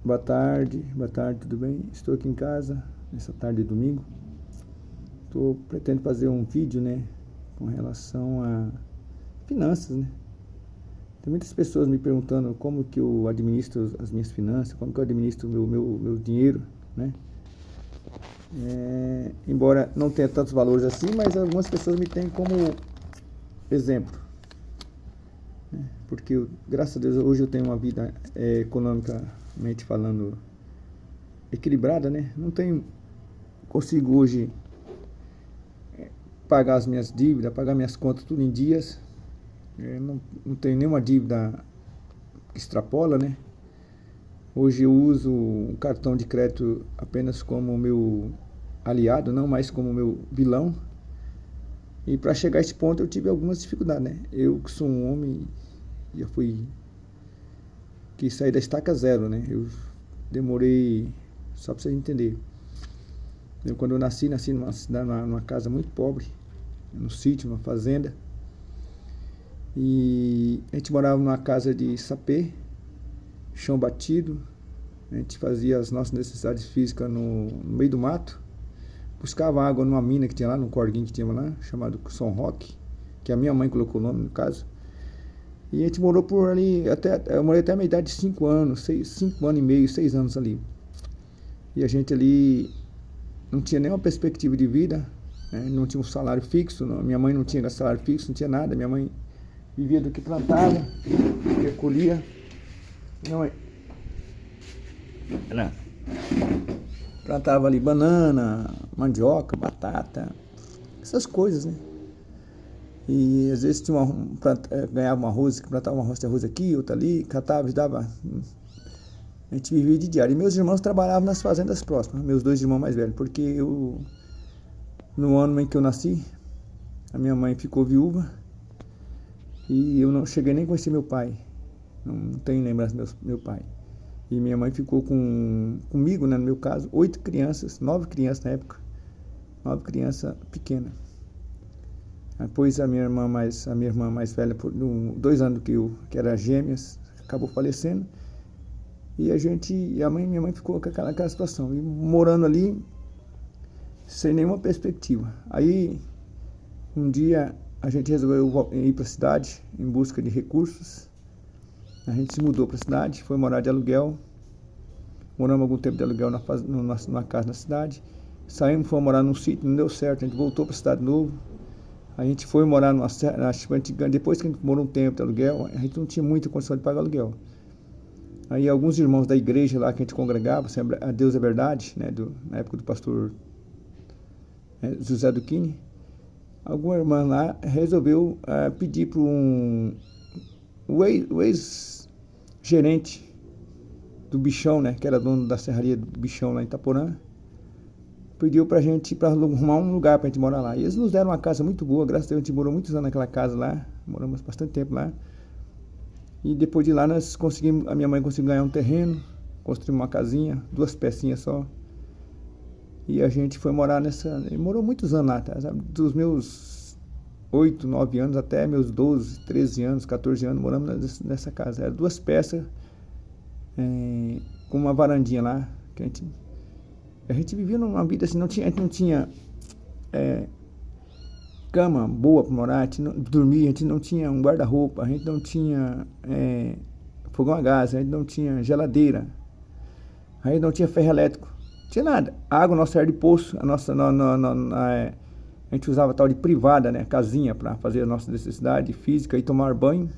boa tarde, tudo bem? Estou aqui em casa, nessa tarde de domingo. Pretendo fazer um vídeo, né, com relação a finanças, né? Tem muitas pessoas me perguntando como que eu administro as minhas finanças, como que eu administro o meu dinheiro, né? Embora não tenha tantos valores assim, mas algumas pessoas me têm como exemplo, né? Porque, graças a Deus, hoje eu tenho uma vida economicamente falando equilibrada, né? Não tenho, consigo hoje pagar as minhas dívidas, pagar minhas contas tudo em dias. Não tenho nenhuma dívida que extrapola, né? Hoje eu uso o cartão de crédito apenas como meu aliado, não mais como meu vilão. E para chegar a esse ponto eu tive algumas dificuldades, né? Eu que sou um homem, já quis sair da estaca zero, né? Eu demorei, só para vocês entenderem. Quando eu nasci numa cidade, numa casa muito pobre, no sítio, numa fazenda. E a gente morava numa casa de sapê, chão batido. A gente fazia as nossas necessidades físicas no meio do mato. Buscava água numa mina que tinha lá, num corguinho que tinha lá, chamado São Roque, que a minha mãe colocou o nome no caso. E a gente morou por ali, eu morei até a minha idade de 5 anos, 5 anos e meio, 6 anos ali. E a gente ali não tinha nenhuma perspectiva de vida, né? Não tinha um salário fixo, não. Minha mãe não tinha salário fixo, não tinha nada. Minha mãe vivia do que plantava, do que colhia. Ela plantava ali banana, mandioca, batata, essas coisas, né? E às vezes ganhava um arroz, plantava uma roça de arroz aqui, outra ali, catava, dava. A gente vivia de diário. E meus irmãos trabalhavam nas fazendas próximas, meus 2 irmãos mais velhos, porque no ano em que eu nasci, a minha mãe ficou viúva e eu não cheguei nem a conhecer meu pai. Não tenho lembrança do meu pai. E minha mãe ficou comigo, né, no meu caso, 8 crianças, 9 crianças na época, 9 crianças pequenas. Depois a minha irmã mais velha, por 2 anos do que eu, que era gêmeas, acabou falecendo. E minha mãe ficou com aquela situação, e morando ali sem nenhuma perspectiva. Aí um dia a gente resolveu ir para a cidade em busca de recursos. A gente se mudou para a cidade, foi morar de aluguel. Moramos algum tempo de aluguel numa casa na cidade. Saímos, fomos morar num sítio, não deu certo. A gente voltou para a cidade de novo. A gente foi morar depois que a gente morou um tempo de aluguel, a gente não tinha muita condição de pagar aluguel. Aí alguns irmãos da igreja lá que a gente congregava, a Deus é Verdade, né, na época do pastor José Duquini, alguma irmã lá resolveu pedir para o ex-gerente do Bichão, né, que era dono da serraria do Bichão lá em Itaporã, pediu pra gente para arrumar um lugar pra gente morar lá. E eles nos deram uma casa muito boa, graças a Deus a gente morou muitos anos naquela casa lá, moramos bastante tempo lá. E depois de lá a minha mãe conseguiu ganhar um terreno, construir uma casinha, 2 pecinhas só. E a gente foi morar morou muitos anos lá, tá, sabe? Dos meus 8, 9 anos até meus 12, 13 anos, 14 anos, moramos nessa casa. Era 2 peças, com uma varandinha lá, que a gente vivia numa vida assim, a gente não tinha cama boa para morar, a gente não dormia, a gente não tinha um guarda-roupa, a gente não tinha fogão a gás, a gente não tinha geladeira, a gente não tinha ferro elétrico, não tinha nada. A água nossa era de poço, a gente usava tal de privada, né, casinha para fazer a nossa necessidade física e tomar banho.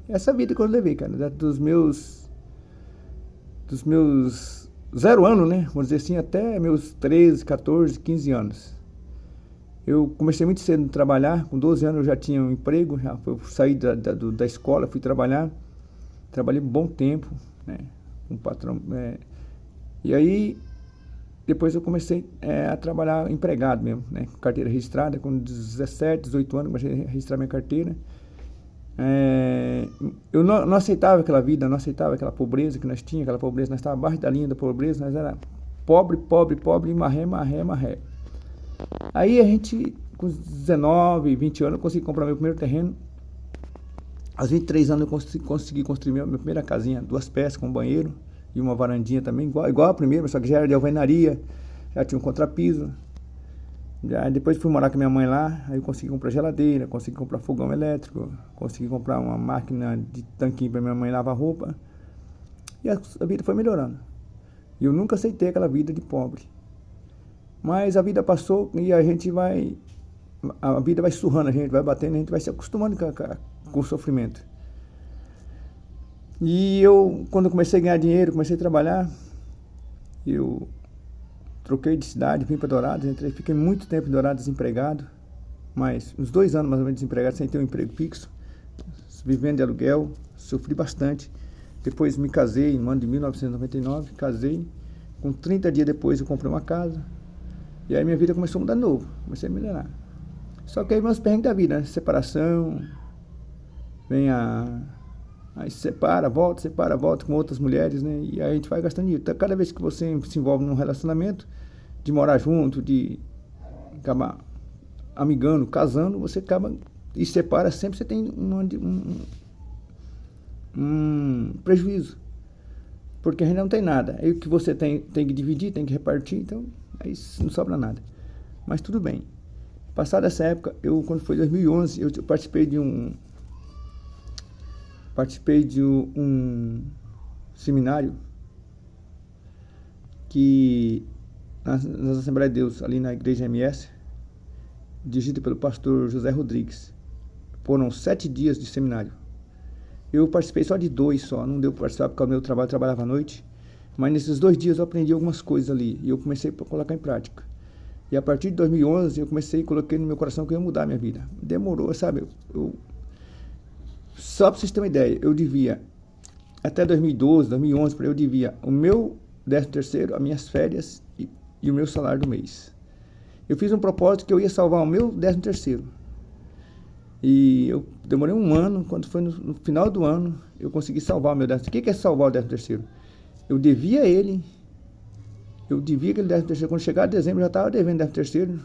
Essa vida que eu levei, cara, dos meus 0 anos, né, vamos dizer assim, até meus 13, 14, 15 anos. Eu comecei muito cedo a trabalhar, com 12 anos eu já tinha um emprego, saí da escola, fui trabalhar, trabalhei um bom tempo, né, com um patrão, e aí depois eu comecei a trabalhar empregado mesmo, né, com carteira registrada, com 17, 18 anos comecei a registrar minha carteira. Eu não aceitava aquela vida, não aceitava aquela pobreza que nós tínhamos, aquela pobreza, nós estávamos abaixo da linha da pobreza, nós era pobre, pobre, pobre, marré, marré, marré. Aí a gente, com 19, 20 anos, eu consegui comprar meu primeiro terreno. Aos 23 anos eu consegui construir minha primeira casinha, 2 peças com banheiro, e uma varandinha também, igual a primeira, só que já era de alvenaria, já tinha um contrapiso. Depois fui morar com minha mãe lá, aí eu consegui comprar geladeira, consegui comprar fogão elétrico, consegui comprar uma máquina de tanquinho para minha mãe lavar roupa. E a vida foi melhorando. E eu nunca aceitei aquela vida de pobre. Mas a vida passou e a vida vai surrando a gente, vai batendo, a gente vai se acostumando com o sofrimento. E quando eu comecei a ganhar dinheiro, comecei a trabalhar, eu troquei de cidade, vim para Dourados, fiquei muito tempo em Dourados desempregado, mas uns 2 anos mais ou menos desempregado, sem ter um emprego fixo, vivendo de aluguel, sofri bastante. Depois me casei no ano de 1999, casei, com 30 dias depois eu comprei uma casa, e aí minha vida começou a mudar de novo, comecei a melhorar. Só que aí meus perrengues da vida, né? Separação, aí separa, volta com outras mulheres, né? E aí a gente vai gastando dinheiro. Então, cada vez que você se envolve num relacionamento, de morar junto, de acabar amigando, casando, você acaba e separa, sempre você tem um prejuízo. Porque a gente não tem nada. Aí o que você tem que dividir, tem que repartir, então aí não sobra nada. Mas tudo bem. Passada essa época, quando foi 2011, eu participei de um seminário que nas Assembleias de Deus, ali na igreja MS, dirigido pelo pastor José Rodrigues. Foram 7 dias de seminário. Eu participei só de 2 só, não deu para participar porque o meu trabalho, eu trabalhava à noite, mas nesses 2 dias eu aprendi algumas coisas ali e eu comecei a colocar em prática. E a partir de 2011 eu coloquei no meu coração que eu ia mudar a minha vida. Demorou, sabe? Só para vocês terem uma ideia, eu devia, até 2012, 2011, eu devia o meu 13º, as minhas férias e o meu salário do mês. Eu fiz um propósito que eu ia salvar o meu 13º. E eu demorei 1 ano, quando foi no final do ano, eu consegui salvar o meu 13º. O que é salvar o 13º? Eu devia ele, aquele 13º. Quando chegar dezembro, eu já estava devendo 13º.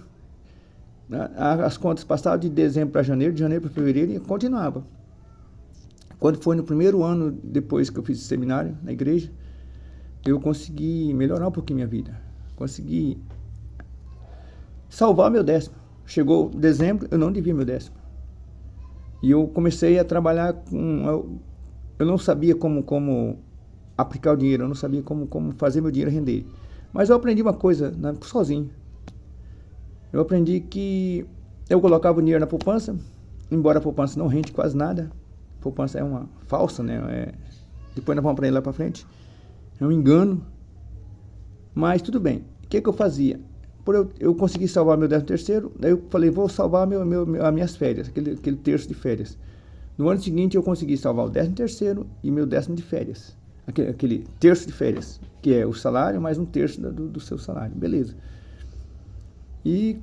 As contas passavam de dezembro para janeiro, de janeiro para fevereiro, e continuava. Quando foi no primeiro ano, depois que eu fiz esse seminário na igreja, eu consegui melhorar um pouquinho minha vida. Consegui salvar meu 10º. Chegou dezembro, eu não devia meu 10º. E eu comecei a trabalhar eu não sabia como aplicar o dinheiro, eu não sabia como fazer meu dinheiro render. Mas eu aprendi uma coisa, né, sozinho. Eu aprendi que eu colocava o dinheiro na poupança, embora a poupança não rende quase nada. A poupança é uma falsa, né? Depois nós vamos aprender lá para frente. É um engano. Mas tudo bem. O que eu fazia? Eu consegui salvar meu 13º, daí eu falei, vou salvar as minhas férias, aquele terço de férias. No ano seguinte eu consegui salvar o 13º e meu 10º de férias. Aquele terço de férias, que é o salário mais um terço do seu salário. Beleza. E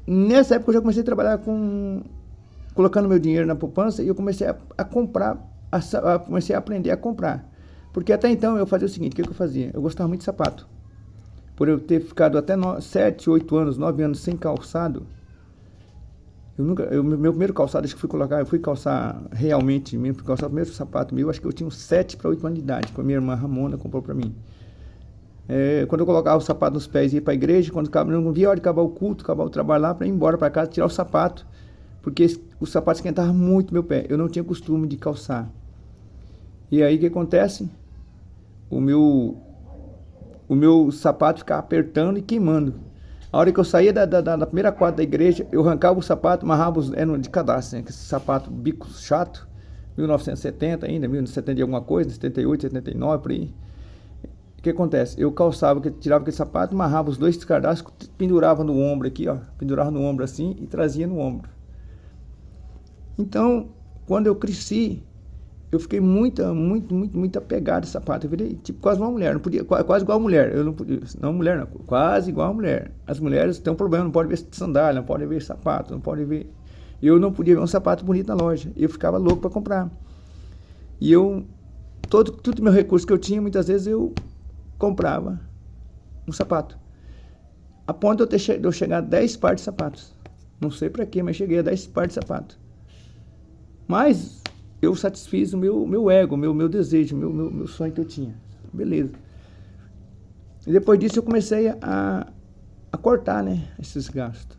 nessa época eu já comecei a trabalhar colocando meu dinheiro na poupança e eu comecei a comprar, comecei a aprender a comprar. Porque até então eu fazia o seguinte, o que eu fazia? Eu gostava muito de sapato. Por eu ter ficado até 7, 8 anos, 9 anos sem calçado, meu primeiro calçado, acho que eu fui calçar realmente, fui calçar o primeiro sapato meu, acho que eu tinha uns 7 para 8 anos de idade, que a minha irmã Ramona comprou para mim. Quando eu colocava o sapato nos pés e ia para a igreja, quando não via a hora de acabar o culto, acabar o trabalho lá, para ir embora para casa, tirar o sapato, porque o sapato esquentava muito meu pé, eu não tinha costume de calçar. E aí o que acontece? O meu sapato ficava apertando e queimando. A hora que eu saía da primeira quadra da igreja, eu arrancava o sapato, amarrava era de cadastro, né? Esse sapato bico chato, 1970 ainda, 1970 e alguma coisa, 78, 79, por aí. O que acontece? Eu calçava, tirava aquele sapato, amarrava os 2 cadastros, pendurava no ombro aqui, ó, pendurava no ombro assim e trazia no ombro. Então, quando eu cresci, eu fiquei muito apegado a sapato. Eu virei tipo quase uma mulher, não podia, quase igual a mulher. Eu não podia, não mulher, não, quase igual a mulher. As mulheres têm um problema, não podem ver sandália, não podem ver sapato, não podem ver. Eu não podia ver um sapato bonito na loja. Eu ficava louco para comprar. E todo meu recurso que eu tinha, muitas vezes eu comprava um sapato. A ponto de eu chegar a 10 pares de sapatos. Não sei para quê, mas cheguei a 10 pares de sapatos. Mas eu satisfiz o meu ego, meu desejo, meu sonho que eu tinha. Beleza. E depois disso eu comecei a cortar, né, esses gastos.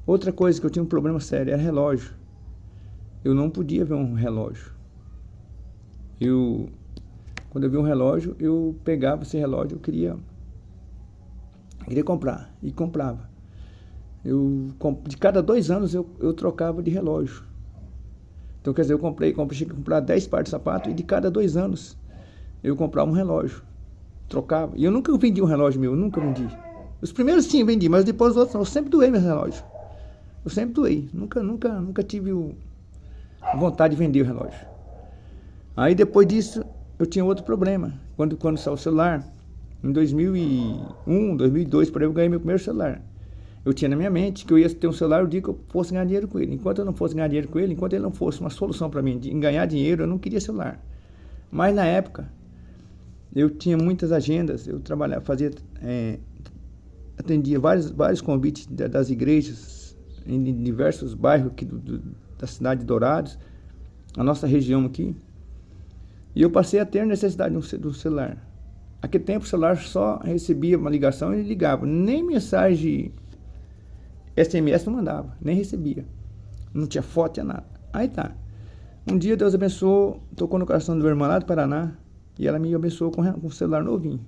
Outra coisa que eu tinha um problema sério era relógio. Eu não podia ver um relógio. Quando eu vi um relógio, eu pegava esse relógio, eu queria comprar, e comprava. De cada 2 anos eu trocava de relógio. Então, quer dizer, eu cheguei a comprar 10 pares de sapato, e de cada 2 anos eu comprava um relógio. Trocava. E eu nunca vendi um relógio meu, nunca vendi. Os primeiros sim eu vendi, mas depois os outros não. Eu sempre doei meus relógios. Eu sempre doei. Nunca tive vontade de vender o relógio. Aí depois disso, eu tinha outro problema. Quando saiu o celular, em 2001, 2002, por aí, eu ganhei meu primeiro celular. Eu tinha na minha mente que eu ia ter um celular o dia que eu fosse ganhar dinheiro com ele. Enquanto eu não fosse ganhar dinheiro com ele, enquanto ele não fosse uma solução para mim em ganhar dinheiro, eu não queria celular. Mas na época, eu tinha muitas agendas, eu trabalhava, atendia vários convites das igrejas em diversos bairros aqui da cidade de Dourados, a nossa região aqui. E eu passei a ter necessidade de um celular. Naquele tempo o celular só recebia uma ligação e ligava. Nem mensagem SMS não mandava, nem recebia. Não tinha foto, tinha nada. Aí tá. Um dia Deus abençoou, tocou no coração do meu irmão lá do Paraná, e ela me abençoou com um celular novinho,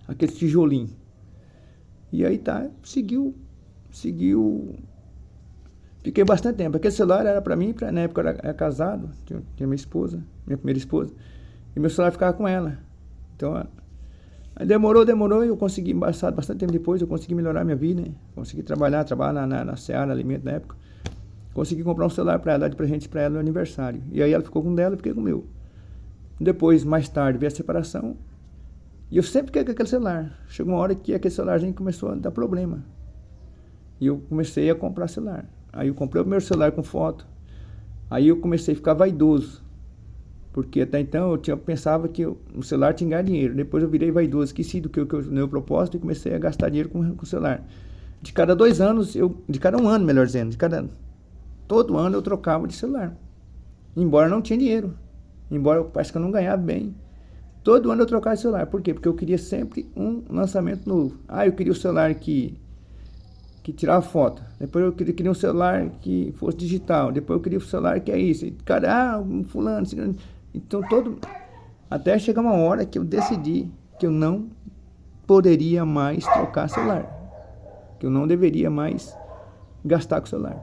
aquele tijolinho. E aí tá, seguiu. Fiquei bastante tempo. Aquele celular era para mim, na época eu era casado, tinha minha esposa, minha primeira esposa, e meu celular ficava com ela. Então, aí demorou, e eu consegui, bastante tempo depois, eu consegui melhorar minha vida, né? Consegui trabalhar na Seara Alimento na época. Consegui comprar um celular para ela, dar de presente para ela no aniversário. E aí ela ficou com o dela, eu fiquei com o meu. Depois, mais tarde, veio a separação. E eu sempre fiquei com aquele celular. Chegou uma hora que aquele celularzinho começou a dar problema. E eu comecei a comprar celular. Aí eu comprei o primeiro celular com foto. Aí eu comecei a ficar vaidoso. Porque até então eu pensava que o celular tinha que ganhar dinheiro. Depois eu virei vaidoso, esqueci do meu propósito e comecei a gastar dinheiro com o celular. De cada 2 anos, de cada 1 ano, melhor dizendo, todo ano eu trocava de celular. Embora não tinha dinheiro. Embora parece que eu não ganhava bem. Todo ano eu trocava de celular. Por quê? Porque eu queria sempre um lançamento novo. Eu queria o celular que tirava foto. Depois eu queria um celular que fosse digital. Depois eu queria um celular que é isso. E, cara, fulano. Então até chegar uma hora que eu decidi que eu não poderia mais trocar celular. Que eu não deveria mais gastar com celular.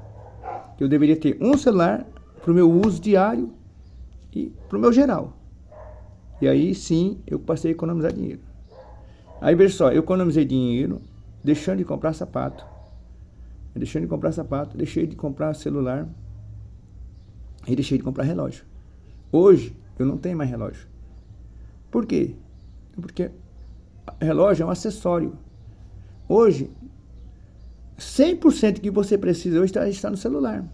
Que eu deveria ter um celular para o meu uso diário e para o meu geral. E aí sim eu passei a economizar dinheiro. Aí veja só, eu economizei dinheiro deixando de comprar sapato. Deixei de comprar celular e deixei de comprar relógio. Hoje eu não tenho mais relógio. Por quê? Porque relógio é um acessório. Hoje 100% que você precisa hoje está no celular.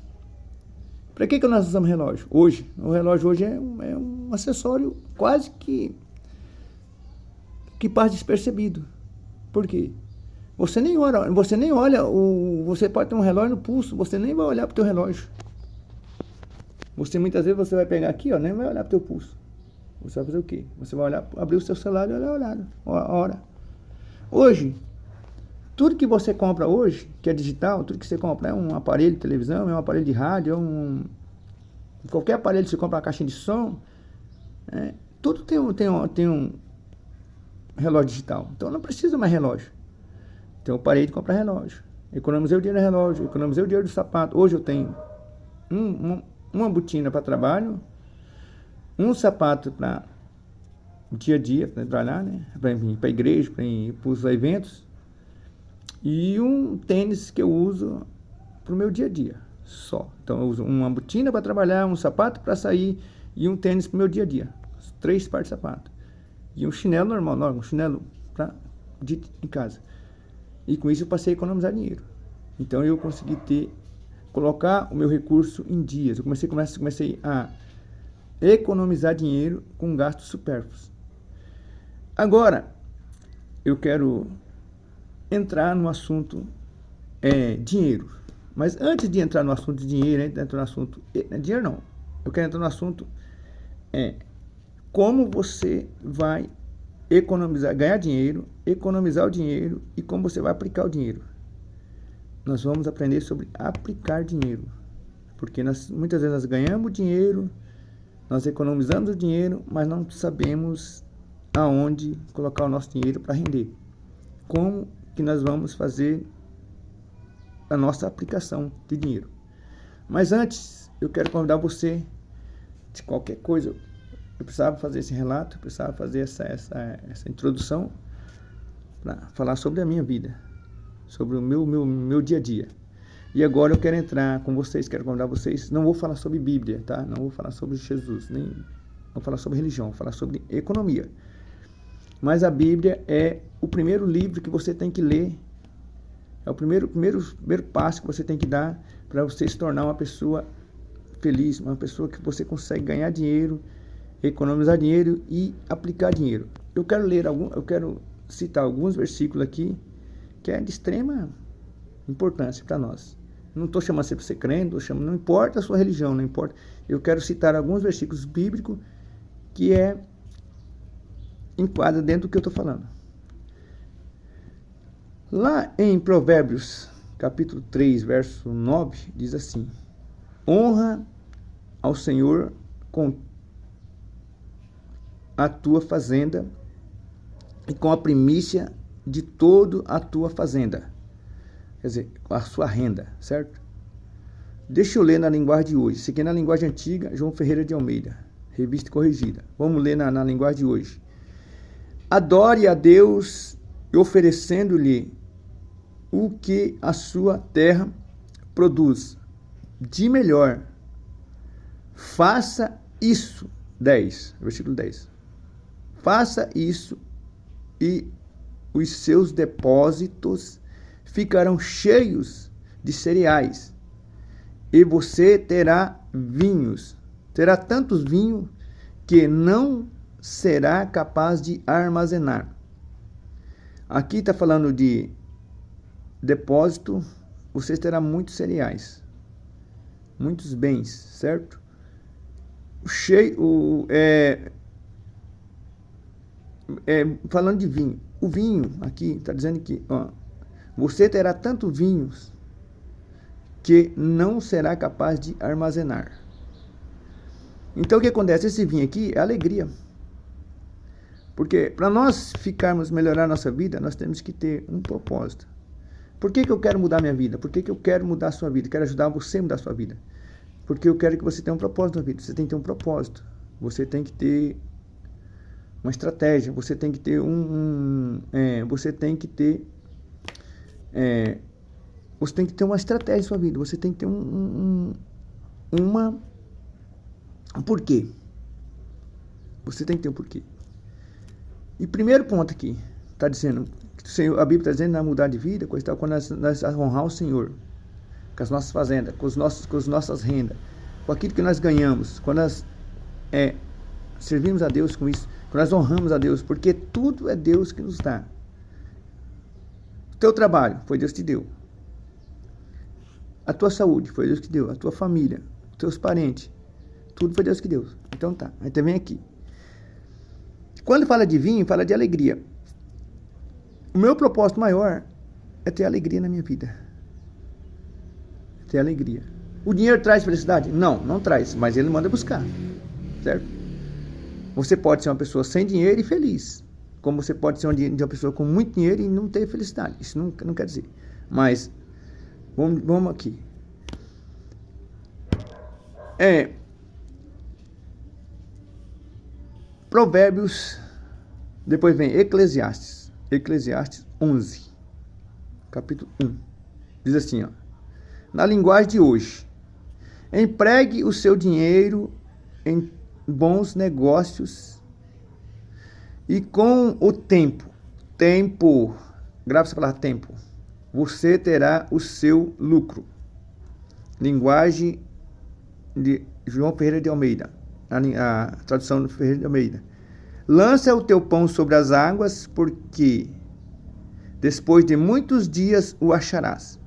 Para que nós usamos relógio? Hoje, o relógio hoje é um acessório quase que passa despercebido. Por quê? Você nem olha, você pode ter um relógio no pulso, você nem vai olhar para o teu relógio. Muitas vezes você vai pegar aqui, nem vai olhar para o teu pulso. Você vai fazer o quê? Você vai abrir o seu celular e olhar a hora. Hoje, tudo que você compra hoje, que é digital, tudo que você compra é um aparelho de televisão, é um aparelho de rádio, qualquer aparelho que você compra, uma caixinha de som, tudo tem um relógio digital. Então não precisa mais relógio. Então eu parei de comprar relógio. Economizei o dinheiro do relógio, economizei o dinheiro do sapato. Hoje eu tenho uma botina para trabalho, um sapato para dia a dia, para trabalhar, né? Para ir para a igreja, para ir para os eventos. E um tênis que eu uso para o meu dia a dia, só. Então eu uso uma botina para trabalhar, um sapato para sair e um tênis para o meu dia a dia. 3 pares de sapato. E um chinelo normal, um chinelo em casa. E com isso eu passei a economizar dinheiro. Então eu consegui colocar o meu recurso em dias. Eu comecei a economizar dinheiro com gastos supérfluos. Agora, eu quero entrar no assunto dinheiro. Mas antes de entrar no assunto de dinheiro, dinheiro não. eu quero entrar no assunto como você vai economizar, ganhar dinheiro, economizar o dinheiro e como você vai aplicar o dinheiro. Nós vamos aprender sobre aplicar dinheiro, porque muitas vezes nós ganhamos dinheiro, nós economizamos o dinheiro, mas não sabemos aonde colocar o nosso dinheiro para render. Como que nós vamos fazer a nossa aplicação de dinheiro? Mas antes, eu quero convidar você, de qualquer coisa, eu precisava fazer esse relato, eu precisava fazer essa introdução para falar sobre a minha vida, sobre o meu dia a dia. E agora eu quero entrar com vocês, quero convidar vocês, não vou falar sobre Bíblia, tá? Não vou falar sobre Jesus, nem vou falar sobre religião, vou falar sobre economia. Mas a Bíblia é o primeiro livro que você tem que ler, é o primeiro passo que você tem que dar para você se tornar uma pessoa feliz, uma pessoa que você consegue ganhar dinheiro, economizar dinheiro e aplicar dinheiro. Eu quero citar alguns versículos aqui que é de extrema importância para nós. Não estou chamando você para ser crente, não importa a sua religião, não importa. Eu quero citar alguns versículos bíblicos que enquadra dentro do que eu estou falando. Lá em Provérbios, capítulo 3, verso 9, diz assim: honra ao Senhor com a tua fazenda e com a primícia de toda a tua fazenda. Quer dizer, com a sua renda, certo? Deixa eu ler na linguagem de hoje. Isso aqui é na linguagem antiga, João Ferreira de Almeida, revista corrigida. Vamos ler na linguagem de hoje. Adore a Deus oferecendo-lhe o que a sua terra produz de melhor. Faça isso. 10, versículo 10. Faça isso e os seus depósitos ficarão cheios de cereais e você terá vinhos. Terá tantos vinhos que não será capaz de armazenar. Aqui está falando de depósito, você terá muitos cereais, muitos bens, certo? Falando de vinho, o vinho aqui está dizendo que você terá tanto vinhos que não será capaz de armazenar. Então o que acontece? Esse vinho aqui é alegria. Porque para nós melhorar nossa vida, nós temos que ter um propósito. Por que eu quero mudar minha vida? Por que eu quero mudar a sua vida? Quero ajudar você a mudar a sua vida. Porque eu quero que você tenha um propósito na vida. Você tem que ter um propósito. Você tem que ter uma estratégia. Você tem que ter você tem que ter uma estratégia na sua vida. Você tem que ter um porquê. Você tem que ter um porquê. E primeiro ponto aqui, está dizendo, a Bíblia está dizendo que mudar de vida, quando nós honrar o Senhor, com as nossas fazendas, com as nossas rendas, com aquilo que nós ganhamos, quando nós servimos a Deus com isso, quando nós honramos a Deus, porque tudo é Deus que nos dá. O teu trabalho foi Deus que te deu. A tua saúde foi Deus que deu. A tua família, os teus parentes, tudo foi Deus que deu. Então tá, aí também aqui. Quando fala de vinho, fala de alegria. O meu propósito maior é ter alegria na minha vida. Ter alegria. O dinheiro traz felicidade? Não, não traz, mas ele manda buscar. Certo? Você pode ser uma pessoa sem dinheiro e feliz. Como você pode ser uma pessoa com muito dinheiro e não ter felicidade. Isso não quer dizer. Mas, vamos aqui. Provérbios, depois vem Eclesiastes 11, capítulo 1, diz assim, na linguagem de hoje: empregue o seu dinheiro em bons negócios e com o tempo, grave essa palavra tempo, você terá o seu lucro. Linguagem de João Ferreira de Almeida, a tradução do Ferreira de Almeida. Lança o teu pão sobre as águas, porque depois de muitos dias o acharás.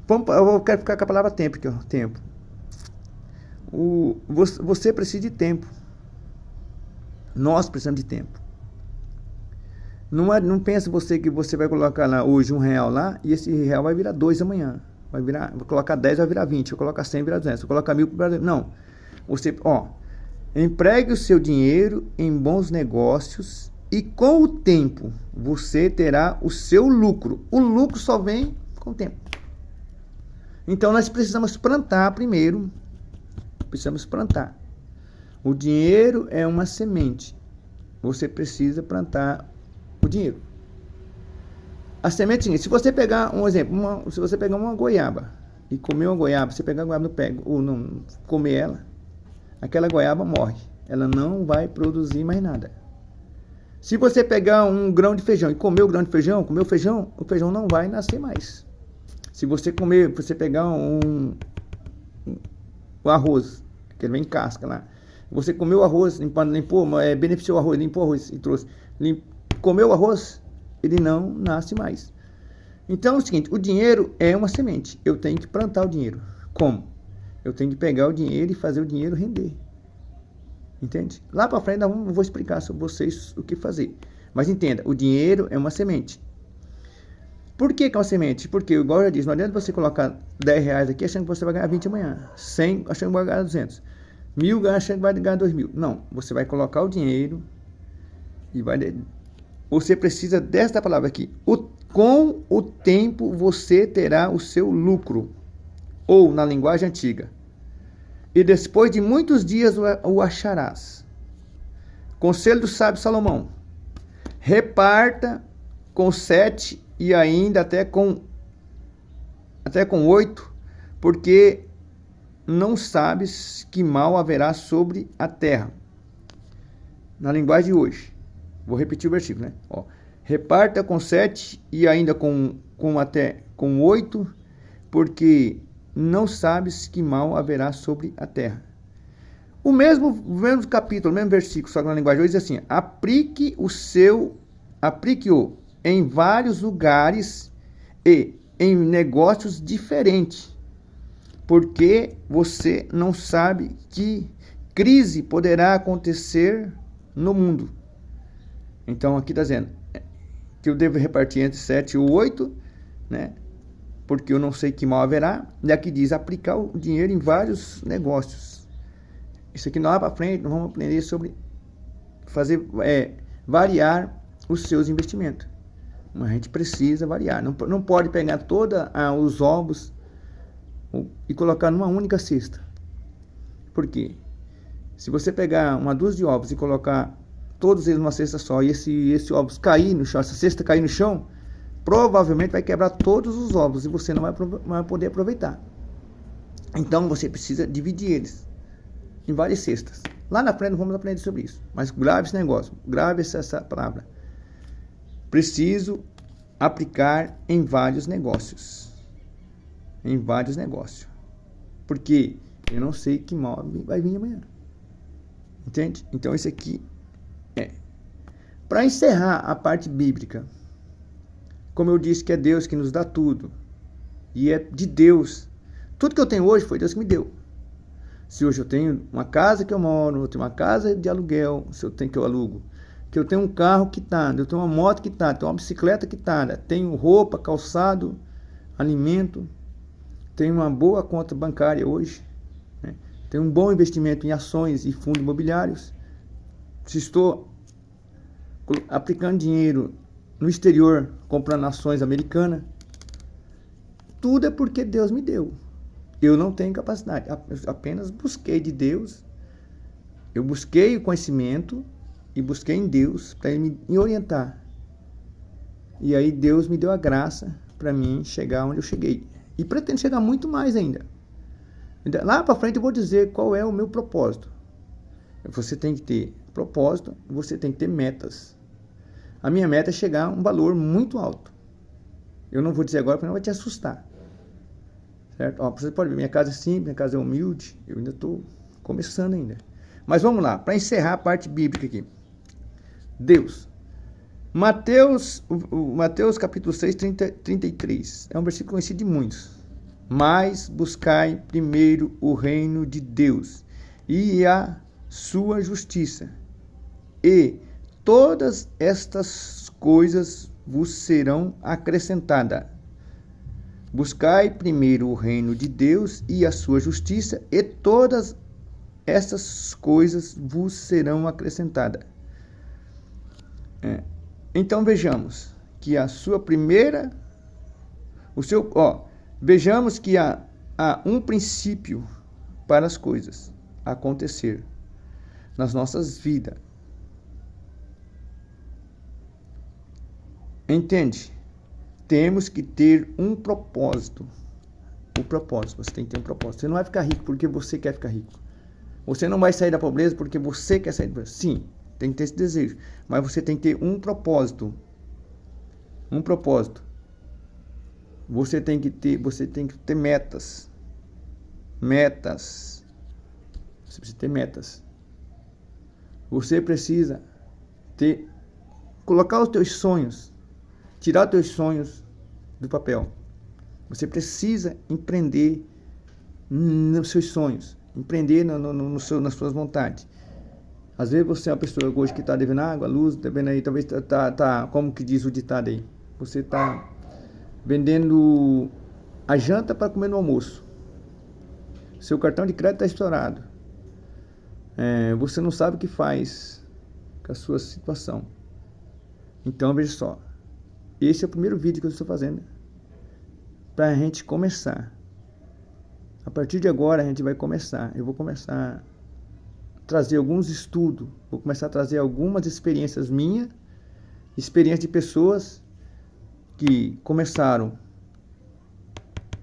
Eu quero ficar com a palavra tempo aqui, tempo. Você precisa de tempo. Nós precisamos de tempo. Não pensa você que você vai colocar lá hoje R$1 lá e esse real vai virar 2 amanhã. Vou colocar 10, vai virar 20. Vou colocar 100, vai virar 200. Vou colocar 1.000, vai virar... Não. Você, empregue o seu dinheiro em bons negócios e com o tempo você terá o seu lucro. O lucro só vem com o tempo. Então nós precisamos plantar primeiro. Precisamos plantar. O dinheiro é uma semente. Você precisa plantar o dinheiro. A semente é o seguinte, se você pegar um exemplo, se você pegar uma goiaba e comer uma goiaba, você pegar a goiaba no pé ou não comer ela, aquela goiaba morre. Ela não vai produzir mais nada. Se você pegar um grão de feijão e comer o grão de feijão, o feijão não vai nascer mais. Se você pegar o arroz, que ele vem em casca lá, você comeu o arroz, beneficiou o arroz, limpou o arroz e trouxe, comeu o arroz, ele não nasce mais. Então é o seguinte, o dinheiro é uma semente. Eu tenho que plantar o dinheiro. Como? Eu tenho que pegar o dinheiro e fazer o dinheiro render. Entende? Lá para frente eu vou explicar sobre vocês o que fazer. Mas entenda, o dinheiro é uma semente. Por que é uma semente? Porque, igual eu já disse, não adianta você colocar R$10 aqui achando que você vai ganhar 20 amanhã. 100 achando que vai ganhar 200. 1.000 achando que vai ganhar 2.000. Não, você vai colocar o dinheiro e vai... Você precisa desta palavra aqui. Com o tempo você terá o seu lucro. Ou, na linguagem antiga, e depois de muitos dias o acharás. Conselho do sábio Salomão. Reparta com 7 e ainda até com 8, porque não sabes que mal haverá sobre a terra. Na linguagem de hoje. Vou repetir o versículo, né? Reparta com 7 e ainda com 8, porque não sabes que mal haverá sobre a terra. O mesmo capítulo, o mesmo versículo, só que na linguagem hoje diz assim: aplique-o em vários lugares e em negócios diferentes, porque você não sabe que crise poderá acontecer no mundo. Então aqui está dizendo que eu devo repartir entre 7 e 8, né? Porque eu não sei que mal haverá. E aqui diz aplicar o dinheiro em vários negócios. Isso aqui lá para frente nós vamos aprender sobre fazer variar os seus investimentos. Mas a gente precisa variar. Não pode pegar todos os ovos e colocar numa única cesta. Por quê? Se você pegar uma dúzia de ovos e colocar todos eles numa cesta só e esse ovos cair no chão, essa cesta cair no chão, provavelmente vai quebrar todos os ovos e você não vai poder aproveitar. Então você precisa dividir eles em várias cestas. Lá na frente vamos aprender sobre isso. Mas grave esse negócio, grave essa palavra. Preciso aplicar em vários negócios. Em vários negócios. Porque eu não sei que mal vai vir amanhã. Entende? Então esse aqui para encerrar a parte bíblica, como eu disse que é Deus que nos dá tudo, e é de Deus, tudo que eu tenho hoje foi Deus que me deu. Se hoje eu tenho uma casa que eu moro, eu tenho uma casa de aluguel, se eu tenho que eu alugo, que eu tenho um carro quitado, eu tenho uma moto quitada, tenho uma bicicleta quitada, tenho roupa, calçado, alimento, tenho uma boa conta bancária hoje, né? Tenho um bom investimento em ações e fundos imobiliários. Se estou aplicando dinheiro no exterior, comprando ações americanas, tudo é porque Deus me deu. Eu não tenho capacidade, eu apenas busquei de Deus, eu busquei o conhecimento e busquei em Deus para Ele me orientar. E aí Deus me deu a graça para mim chegar onde eu cheguei. E pretendo chegar muito mais ainda. Lá para frente eu vou dizer qual é o meu propósito. Você tem que ter propósito, você tem que ter metas. A minha meta é chegar a um valor muito alto. Eu não vou dizer agora porque não vai te assustar. Certo? Você pode ver, minha casa é simples, minha casa é humilde, eu ainda estou começando ainda. Mas vamos lá, para encerrar a parte bíblica aqui. Deus. Mateus capítulo 6, 33. É um versículo conhecido de muitos. Mas buscai primeiro o reino de Deus e a sua justiça, e todas estas coisas vos serão acrescentadas. Buscai primeiro o reino de Deus e a sua justiça, e todas estas coisas vos serão acrescentadas. Então vejamos que a sua primeira, vejamos que há um princípio para as coisas acontecer nas nossas vidas. Entende? Temos que ter um propósito. O propósito, você tem que ter um propósito. Você não vai ficar rico porque você quer ficar rico. Você não vai sair da pobreza porque você quer sair da pobreza. Sim, tem que ter esse desejo. Mas você tem que ter um propósito. Um propósito. Você tem que ter metas. Metas. Você precisa ter metas. Você precisa colocar os teus sonhos, tirar os teus sonhos do papel. Você precisa empreender nos seus sonhos, empreender nas suas vontades. Às vezes você é uma pessoa hoje que está devendo água, luz, devendo aí, talvez tá, como que diz o ditado aí, você está vendendo a janta para comer no almoço. Seu cartão de crédito está estourado. Você não sabe o que faz com a sua situação. Então, veja só. Esse é o primeiro vídeo que eu estou fazendo para a gente começar. A partir de agora, a gente vai começar. Eu vou começar a trazer alguns estudos. Vou começar a trazer algumas experiências minhas, experiências de pessoas que começaram,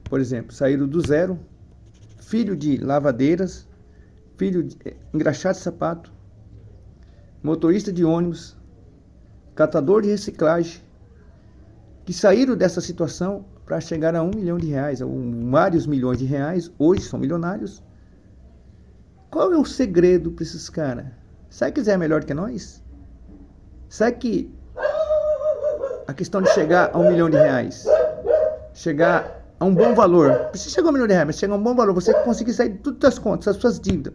por exemplo, saíram do zero, filho de lavadeiras, filho de engraxate de sapato, motorista de ônibus, catador de reciclagem, que saíram dessa situação para chegar a R$1 milhão, ou vários milhões de reais, hoje são milionários. Qual é o segredo para esses caras? Será que eles é melhor que nós? Será que a questão de chegar a R$1 milhão, chegar a um bom valor, não precisa chegar a R$1 milhão, mas chegar a um bom valor, você conseguir sair de todas as contas, das suas dívidas,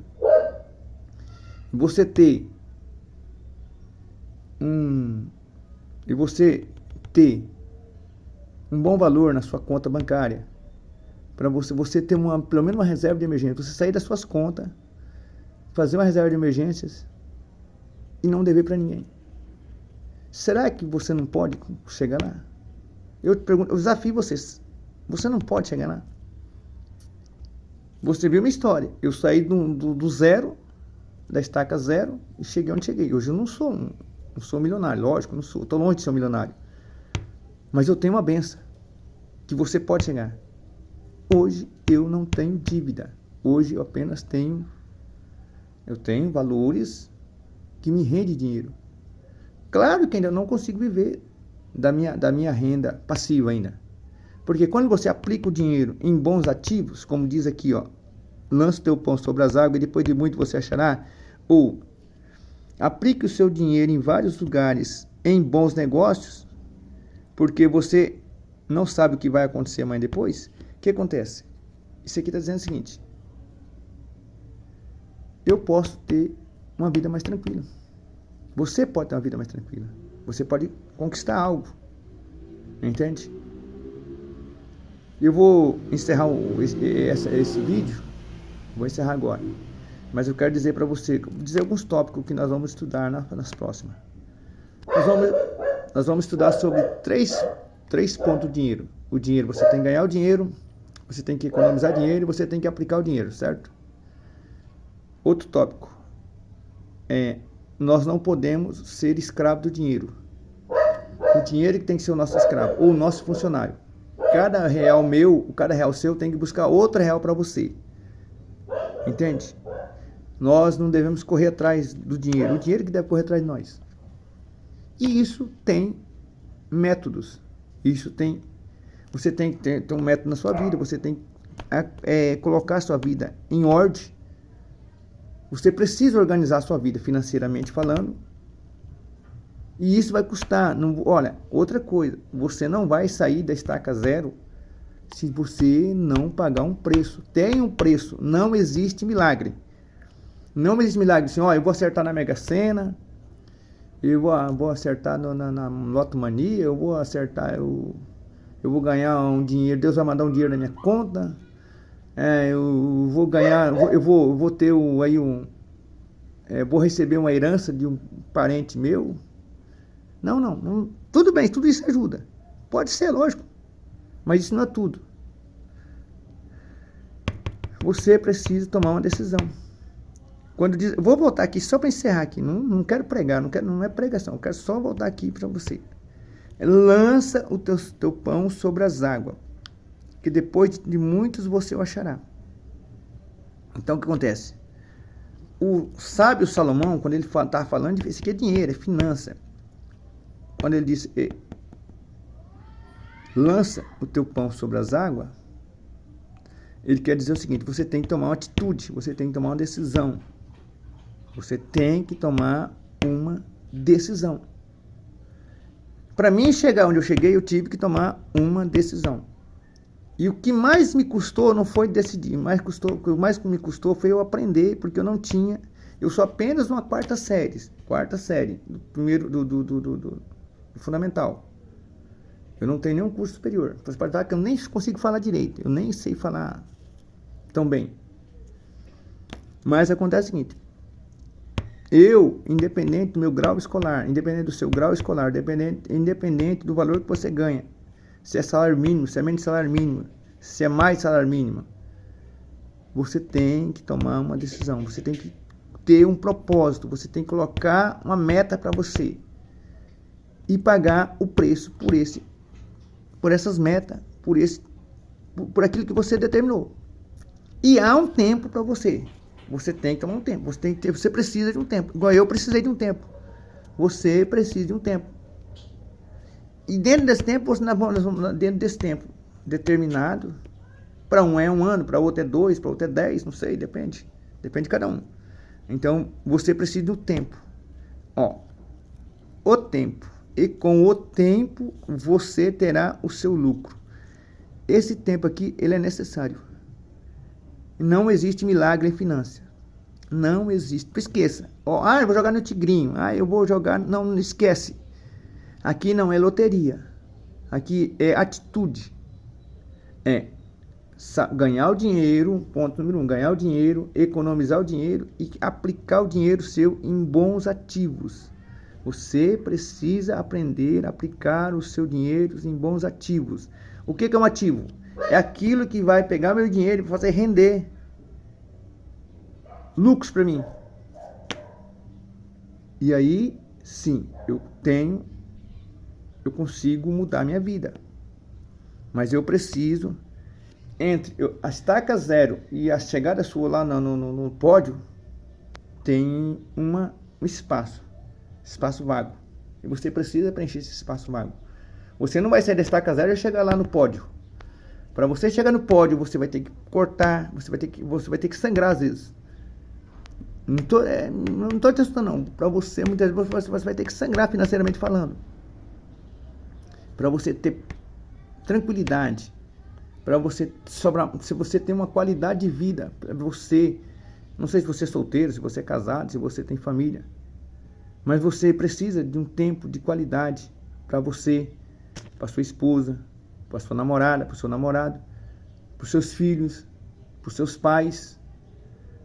você ter um bom valor na sua conta bancária, para você ter pelo menos uma reserva de emergência, você sair das suas contas, fazer uma reserva de emergências e não dever para ninguém. Será que você não pode chegar lá? Eu te pergunto, eu desafio vocês. Você não pode chegar lá. Você viu minha história. Eu saí do zero, da estaca zero, e cheguei onde cheguei. Hoje eu não sou milionário, lógico, não sou. Estou longe de ser um milionário. Mas eu tenho uma benção que você pode chegar. Hoje eu não tenho dívida. Hoje eu apenas tenho valores que me rendem dinheiro. Claro que ainda não consigo viver da minha renda passiva ainda. Porque quando você aplica o dinheiro em bons ativos, como diz aqui, lança o teu pão sobre as águas e depois de muito você achará, ou aplique o seu dinheiro em vários lugares em bons negócios, porque você não sabe o que vai acontecer amanhã depois. O que acontece? Isso aqui está dizendo o seguinte: eu posso ter uma vida mais tranquila. Você pode ter uma vida mais tranquila. Você pode conquistar algo. Entende? Eu vou encerrar esse vídeo. Vou encerrar agora. Mas eu quero dizer para você, alguns tópicos que nós vamos estudar nas próximas. Nós vamos estudar sobre três pontos do dinheiro. O dinheiro, você tem que ganhar o dinheiro, você tem que economizar dinheiro e você tem que aplicar o dinheiro, certo? Outro tópico. Nós não podemos ser escravo do dinheiro. O dinheiro que tem que ser o nosso escravo, ou o nosso funcionário. Cada real meu, cada real seu tem que buscar outro real para você. Entende? Nós não devemos correr atrás do dinheiro. O dinheiro que deve correr atrás de nós. E isso tem métodos. Você tem que ter um método na sua vida. Você tem que colocar a sua vida em ordem. Você precisa organizar a sua vida financeiramente falando. E isso vai custar. Olha, outra coisa. Você não vai sair da estaca zero se você não pagar um preço. Tem um preço, não existe milagre. Não existe milagre assim, ó, eu vou acertar na Mega Sena, eu vou acertar na Loto Mania, eu vou acertar, eu vou ganhar um dinheiro, Deus vai mandar um dinheiro na minha conta, eu vou ganhar, eu vou ter vou receber uma herança de um parente meu. Não, tudo bem, tudo isso ajuda. Pode ser, lógico, mas isso não é tudo. Você precisa tomar uma decisão. Quando diz, eu vou voltar aqui só para encerrar aqui, não quero pregar, não é pregação, eu quero só voltar aqui para você. Lança o teu pão sobre as águas, que depois de muitos você o achará. Então o que acontece? O sábio Salomão, quando ele está falando, isso aqui é dinheiro, é finança. Quando ele diz, lança o teu pão sobre as águas, ele quer dizer o seguinte, você tem que tomar uma atitude, você tem que tomar uma decisão. Você tem que tomar uma decisão. Para mim chegar onde eu cheguei, eu tive que tomar uma decisão. E o que mais me custou não foi decidir, o que mais me custou foi eu aprender, porque eu sou apenas uma quarta série do primeiro do fundamental. Eu não tenho nenhum curso superior. Você pode falar que eu nem consigo falar direito, eu nem sei falar tão bem. Mas acontece o seguinte, eu, independente do meu grau escolar, independente do seu grau escolar, independente do valor que você ganha, se é salário mínimo, se é menos salário mínimo, se é mais salário mínimo, você tem que tomar uma decisão, você tem que ter um propósito, você tem que colocar uma meta para você e pagar o preço por essas metas, por aquilo que você determinou. E há um tempo para você. Você tem que tomar um tempo. Você precisa de um tempo. Igual eu precisei de um tempo. Você precisa de um tempo. E dentro desse tempo, dentro desse tempo determinado, para um é um ano, para outro é 2, para outro é 10, não sei, depende. Depende de cada um. Então, você precisa do tempo. O tempo. E com o tempo, você terá o seu lucro. Esse tempo aqui, ele é necessário. Não existe milagre em finanças. Não existe. Esqueça. Eu vou jogar no Tigrinho. Eu vou jogar... Não esquece. Aqui não é loteria. Aqui é atitude. Ganhar o dinheiro, ponto número 1, ganhar o dinheiro, economizar o dinheiro e aplicar o dinheiro seu em bons ativos. Você precisa aprender a aplicar o seu dinheiro em bons ativos. O que é um ativo? É aquilo que vai pegar meu dinheiro e fazer render lucros para mim. E aí, sim, eu consigo mudar minha vida. Mas eu preciso, entre a estaca zero e a chegada sua lá no pódio, tem um espaço vago. E você precisa preencher esse espaço vago. Você não vai sair da estaca zero e chegar lá no pódio. Para você chegar no pódio, você vai ter que cortar, você vai ter que sangrar às vezes. Não estou testando não. Para você, muitas vezes, você vai ter que sangrar financeiramente falando. Para você ter tranquilidade. Para você sobrar, se você tem uma qualidade de vida, para você, não sei se você é solteiro, se você é casado, se você tem família, mas você precisa de um tempo de qualidade para você, para sua esposa, para sua namorada, para o seu namorado, para os seus filhos, para os seus pais.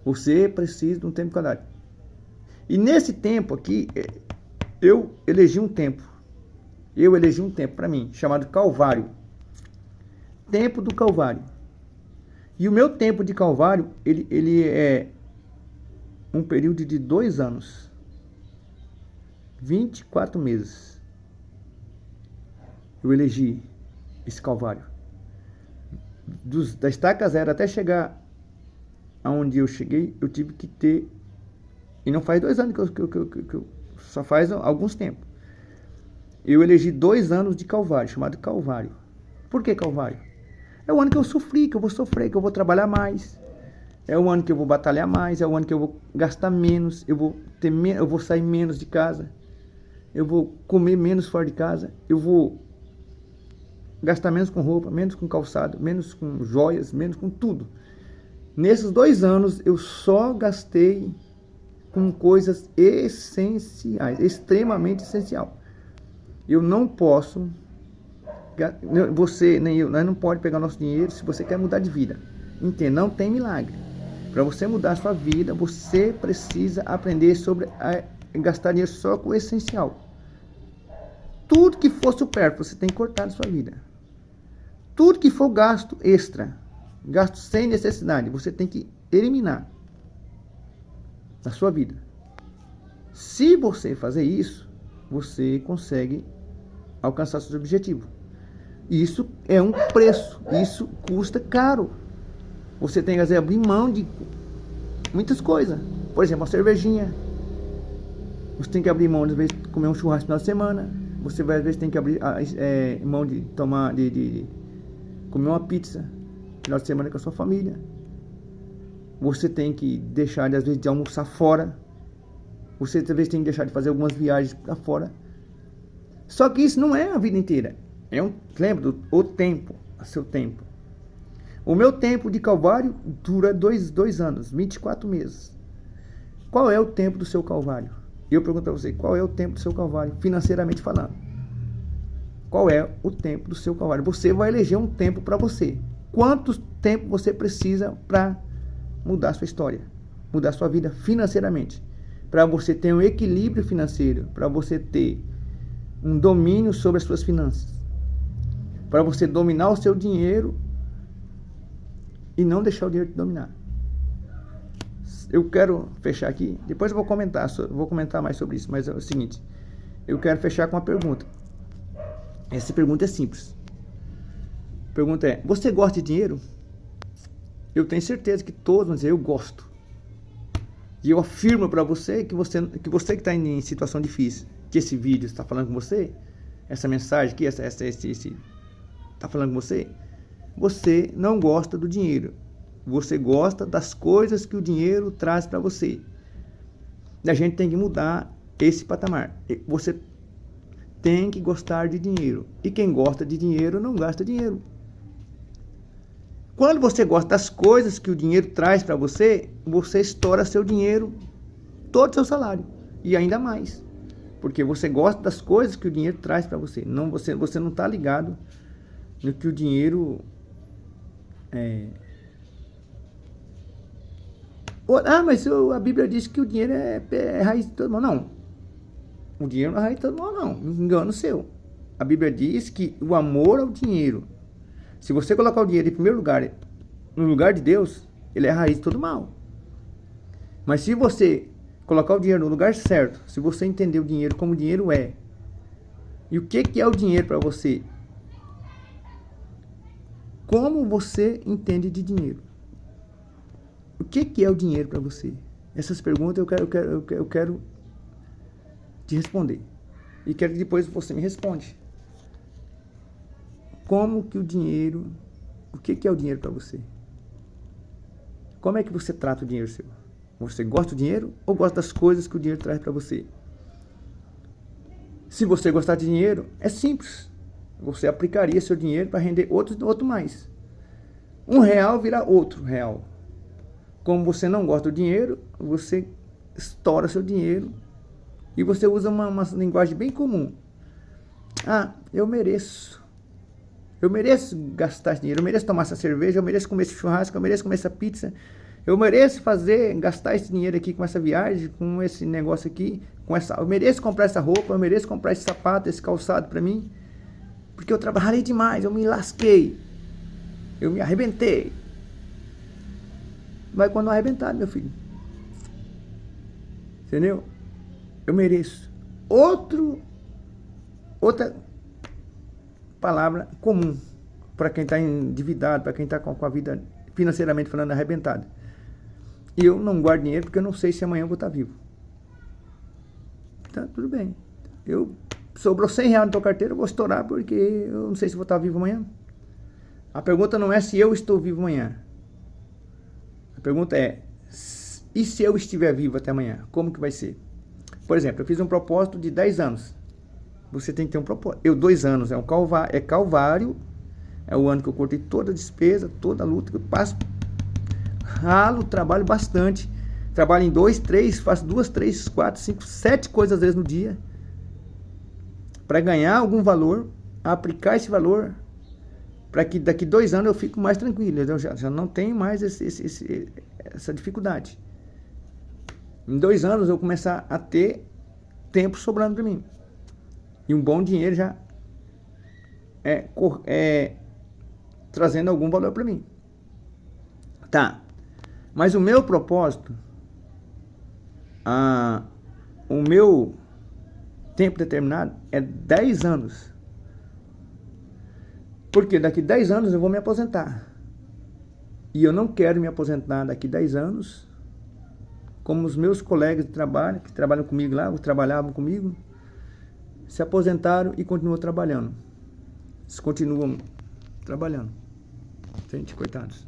Você precisa de um tempo de qualidade. E nesse tempo aqui, eu elegi um tempo para mim, chamado Calvário. Tempo do Calvário. E o meu tempo de Calvário, ele é um período de 2 anos. 24 meses. Eu elegi esse Calvário. Da estaca zero até chegar aonde eu cheguei, eu tive que ter... E não faz 2 anos que eu só faz alguns tempos. Eu elegi 2 anos de Calvário, chamado Calvário. Por que Calvário? É o ano que eu sofri, que eu vou sofrer, que eu vou trabalhar mais. É o ano que eu vou batalhar mais, é o ano que eu vou gastar menos, eu vou sair menos de casa, eu vou comer menos fora de casa, eu vou gastar menos com roupa, menos com calçado, menos com joias, menos com tudo. Nesses 2 anos, eu só gastei com coisas essenciais, extremamente essencial. Eu não posso, você nem eu, nós não podemos pegar nosso dinheiro se você quer mudar de vida. Entenda, não tem milagre. Para você mudar a sua vida, você precisa aprender sobre gastar dinheiro só com o essencial. Tudo que for supérfluo, você tem que cortar da sua vida. Tudo que for gasto extra, gasto sem necessidade, você tem que eliminar da sua vida. Se você fazer isso, você consegue alcançar seus objetivos. Isso é um preço, isso custa caro. Você tem que abrir mão de muitas coisas. Por exemplo, uma cervejinha. Você tem que abrir mão, às vezes, de comer um churrasco no final de semana. Você vai, às vezes, tem que abrir mão de comer uma pizza no final de semana com a sua família. Você tem que deixar, às vezes, de almoçar fora. Você, às vezes, tem que deixar de fazer algumas viagens para fora. Só que isso não é a vida inteira. Lembra o tempo, seu tempo. O meu tempo de Calvário dura 2 anos, 24 meses. Qual é o tempo do seu Calvário? Eu pergunto para você, qual é o tempo do seu Calvário, financeiramente falando? Qual é o tempo do seu Calvário? Você vai eleger um tempo para você. Quanto tempo você precisa para mudar a sua história, mudar a sua vida financeiramente? Para você ter um equilíbrio financeiro, para você ter um domínio sobre as suas finanças, para você dominar o seu dinheiro e não deixar o dinheiro te dominar. Eu quero fechar aqui, depois eu vou comentar mais sobre isso, mas é o seguinte, eu quero fechar com uma pergunta. Essa pergunta é simples. A pergunta é, você gosta de dinheiro? Eu tenho certeza que todos vão dizer, eu gosto. E eu afirmo para você que você que está em situação difícil, que esse vídeo está falando com você, essa mensagem aqui, está falando com você, você não gosta do dinheiro. Você gosta das coisas que o dinheiro traz para você. E a gente tem que mudar esse patamar. Você tem que gostar de dinheiro. E quem gosta de dinheiro não gasta dinheiro. Quando você gosta das coisas que o dinheiro traz para você, você estoura seu dinheiro, todo o seu salário. E ainda mais. Porque você gosta das coisas que o dinheiro traz para você. Você não está ligado no que o dinheiro... mas a Bíblia diz que o dinheiro é raiz de todo mal. Não. O dinheiro não é raiz de todo mal, não. Engano seu. A Bíblia diz que o amor ao dinheiro, se você colocar o dinheiro em primeiro lugar, no lugar de Deus, ele é a raiz de todo mal. Mas se você colocar o dinheiro no lugar certo, se você entender o dinheiro como o dinheiro é, e o que é o dinheiro para você, como você entende de dinheiro? O que é o dinheiro para você? Essas perguntas eu quero te responder. E quero que depois você me responde. Como que o dinheiro... O que é o dinheiro para você? Como é que você trata o dinheiro seu? Você gosta do dinheiro ou gosta das coisas que o dinheiro traz para você? Se você gostar de dinheiro, é simples. Você aplicaria seu dinheiro para render outro mais. R$1 vira outro real. Como você não gosta do dinheiro, você estoura seu dinheiro e você usa uma linguagem bem comum. Eu mereço. Eu mereço gastar esse dinheiro, eu mereço tomar essa cerveja, eu mereço comer esse churrasco, eu mereço comer essa pizza. Eu mereço gastar esse dinheiro aqui com essa viagem, com esse negócio aqui, eu mereço comprar essa roupa, eu mereço comprar esse sapato, esse calçado para mim. Porque eu trabalhei demais, eu me lasquei. Eu me arrebentei. Vai quando arrebentar, meu filho. Entendeu? Eu mereço. Outra palavra comum para quem está endividado, para quem está com a vida financeiramente falando arrebentada. Eu não guardo dinheiro porque eu não sei se amanhã eu vou estar vivo. Tá, tudo bem. Sobrou R$100 na tua carteira, eu vou estourar porque eu não sei se vou estar vivo amanhã. A pergunta não é se eu estou vivo amanhã. A pergunta é, e se eu estiver vivo até amanhã? Como que vai ser? Por exemplo, eu fiz um propósito de 10 anos. você tem que ter um propósito. 2 anos é calvário, é o ano que eu cortei toda a despesa, toda a luta que eu passo, ralo, trabalho bastante, trabalho em 2, 3, faço 2, 3, 4, 5, 7 coisas às vezes no dia, para ganhar algum valor, aplicar esse valor, para que daqui 2 anos eu fico mais tranquilo, eu já não tenho mais essa dificuldade. Em 2 anos eu começar a ter tempo sobrando para mim. E um bom dinheiro já trazendo algum valor para mim. Tá. Mas o meu propósito, o meu tempo determinado é 10 anos. Porque daqui 10 anos eu vou me aposentar. E eu não quero me aposentar daqui 10 anos como os meus colegas de trabalho, que trabalham comigo lá, ou trabalhavam comigo, se aposentaram e continuam trabalhando. Eles continuam trabalhando. Gente, coitados.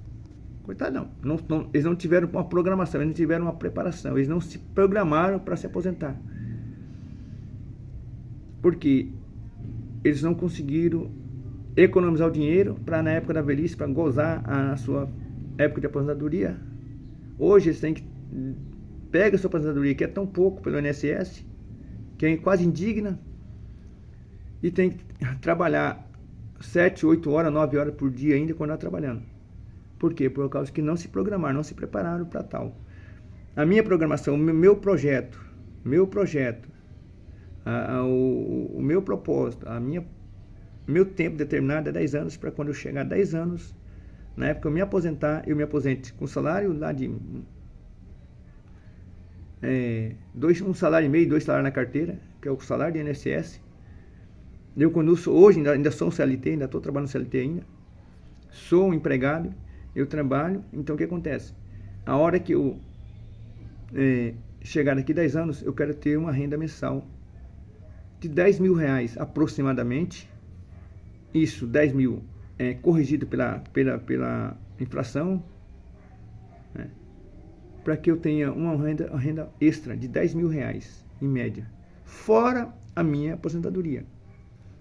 Coitado não. Eles não tiveram uma programação, eles não tiveram uma preparação, eles não se programaram para se aposentar. Porque eles não conseguiram economizar o dinheiro para na época da velhice, para gozar a sua época de aposentadoria. Hoje eles têm que pegar a sua aposentadoria, que é tão pouco pelo INSS, que é quase indigna, e tem que trabalhar 7, 8 horas, 9 horas por dia ainda quando está trabalhando. Por quê? Por causa que não se programaram, não se prepararam para tal. A minha programação, o meu projeto, o meu propósito, meu tempo determinado é 10 anos, para quando eu chegar a 10 anos, na época eu me aposentar, eu me aposente com salário lá de um salário e meio, 2 salários na carteira, que é o salário de INSS. Eu hoje ainda sou um CLT, ainda estou trabalhando no CLT ainda, sou um empregado, eu trabalho. Então o que acontece? A hora que eu chegar daqui 10 anos, eu quero ter uma renda mensal de 10 mil reais aproximadamente. Isso, 10 mil corrigido pela inflação, né? Para que eu tenha uma renda extra de 10 mil reais em média, fora a minha aposentadoria,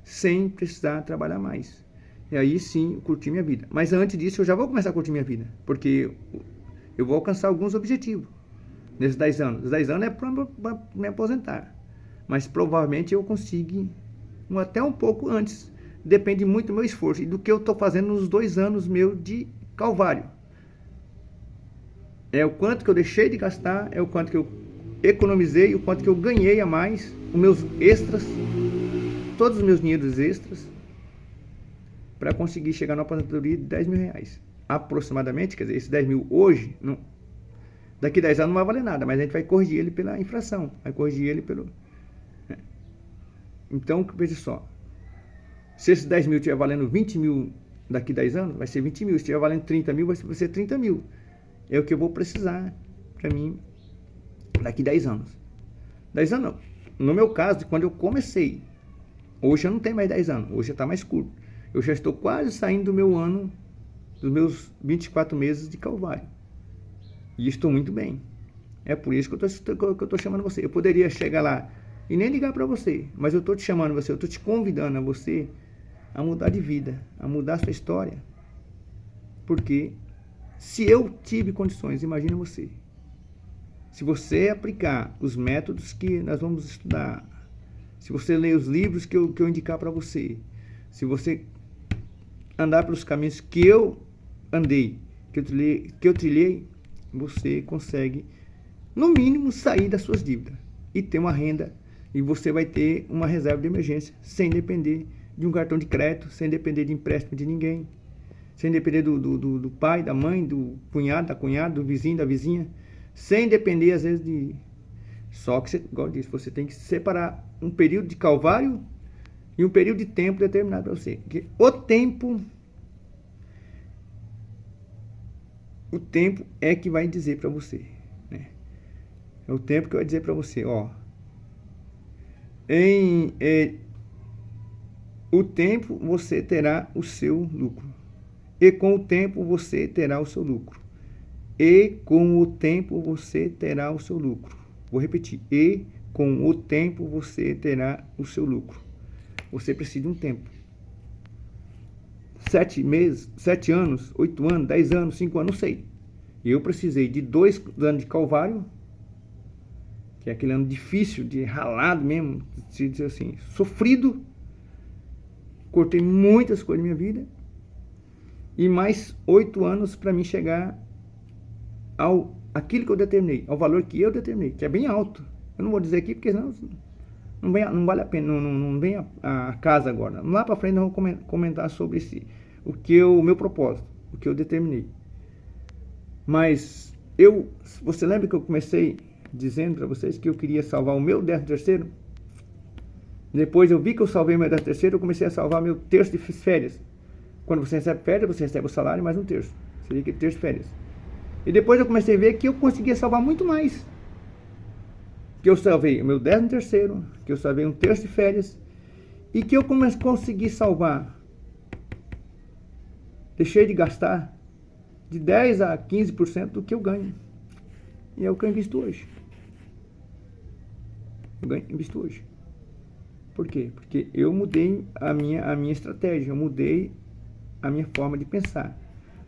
sem precisar trabalhar mais. E aí sim, curtir minha vida. Mas antes disso, eu já vou começar a curtir minha vida, porque eu vou alcançar alguns objetivos nesses 10 anos. Os 10 anos é para me aposentar, mas provavelmente eu consigo até um pouco antes. Depende muito do meu esforço e do que eu estou fazendo nos 2 anos meus de calvário. É o quanto que eu deixei de gastar, é o quanto que eu economizei, o quanto que eu ganhei a mais, os meus extras, todos os meus dinheiros extras, para conseguir chegar na aposentadoria de 10 mil reais. Aproximadamente, quer dizer, esse 10 mil hoje, daqui 10 anos não vai valer nada, mas a gente vai corrigir ele pela inflação, vai corrigir ele pelo... Então, veja só, se esses 10 mil estiver valendo 20 mil daqui 10 anos, vai ser 20 mil. Se estiver valendo 30 mil, vai ser 30 mil. É o que eu vou precisar para mim daqui 10 anos. 10 anos não. No meu caso, de quando eu comecei, hoje eu não tenho mais 10 anos, hoje já está mais curto. Eu já estou quase saindo do meu ano, dos meus 24 meses de calvário. E estou muito bem. É por isso que eu estou chamando você. Eu poderia chegar lá e nem ligar para você, mas eu estou te chamando você, eu estou te convidando a você a mudar de vida, a mudar a sua história. Porque se eu tive condições, imagina você. Se você aplicar os métodos que nós vamos estudar, se você ler os livros que eu indicar para você, se você andar pelos caminhos que eu andei, que eu trilhei, você consegue, no mínimo, sair das suas dívidas e ter uma renda, e você vai ter uma reserva de emergência, sem depender de um cartão de crédito, sem depender de empréstimo de ninguém, sem depender do pai, da mãe, do cunhado, da cunhada, do vizinho, da vizinha, sem depender, às vezes, de... Só que, igual eu disse, você tem que separar um período de calvário e um período de tempo determinado para você. Porque o tempo é que vai dizer para você, né? É o tempo que vai dizer para você, ó. O tempo você terá o seu lucro. E com o tempo você terá o seu lucro. E com o tempo você terá o seu lucro. Vou repetir. E com o tempo você terá o seu lucro. Você precisa de um tempo. 7 meses, 7 anos, 8 anos, 10 anos, 5 anos, não sei. Eu precisei de 2 anos de calvário, que é aquele ano difícil, de ralado mesmo, de dizer assim, sofrido. Cortei muitas coisas na minha vida. E mais 8 anos para mim chegar ao aquilo que eu determinei, ao valor que eu determinei, que é bem alto. Eu não vou dizer aqui porque senão não vale a pena, não vem a casa agora. Lá para frente eu vou comentar sobre o meu propósito, o que eu determinei. Mas você lembra que eu comecei dizendo para vocês que eu queria salvar o meu 13º? Depois eu vi que eu salvei o meu 13º, eu comecei a salvar meu terço de férias. Quando você recebe férias, você recebe o salário mais um terço. Seria aquele terço de férias. E depois eu comecei a ver que eu conseguia salvar muito mais. Que eu salvei o meu 13º, que eu salvei um terço de férias, e que eu consegui salvar, deixei de gastar de 10 a 15% do que eu ganho. E é o que eu invisto hoje. Invisto hoje. Por quê? Porque eu mudei a minha estratégia, eu mudei a minha forma de pensar.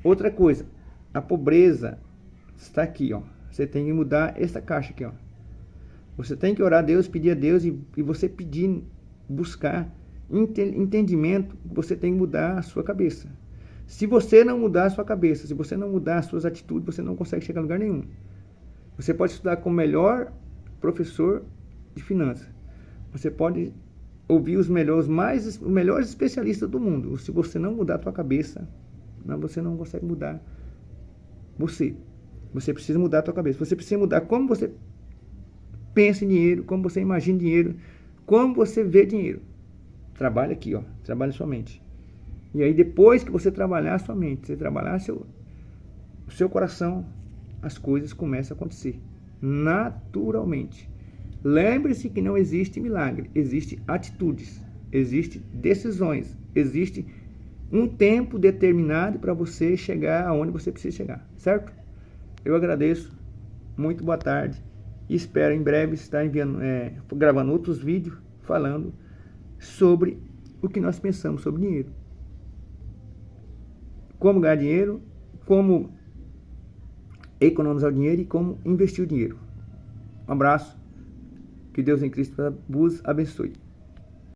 Outra coisa, a pobreza está aqui, ó. Você tem que mudar essa caixa aqui, ó. Você tem que orar a Deus, pedir a Deus e você pedir, buscar entendimento. Você tem que mudar a sua cabeça. Se você não mudar a sua cabeça, se você não mudar as suas atitudes, você não consegue chegar a lugar nenhum. Você pode estudar com o melhor professor de finanças. Você pode ouvir os melhores especialistas do mundo. Se você não mudar a sua cabeça, você não consegue mudar você. Você precisa mudar a sua cabeça. Você precisa mudar como você pensa em dinheiro, como você imagina dinheiro, como você vê dinheiro. Trabalha aqui, ó. Trabalha sua mente. E aí depois que você trabalhar a sua mente, você trabalhar o seu coração, as coisas começam a acontecer naturalmente. Lembre-se que não existe milagre, existe atitudes, existe decisões, existe um tempo determinado para você chegar aonde você precisa chegar, certo? Eu agradeço, muito boa tarde e espero em breve estar gravando outros vídeos falando sobre o que nós pensamos sobre dinheiro. Como ganhar dinheiro, como economizar o dinheiro e como investir o dinheiro. Um abraço, que Deus em Cristo vos abençoe.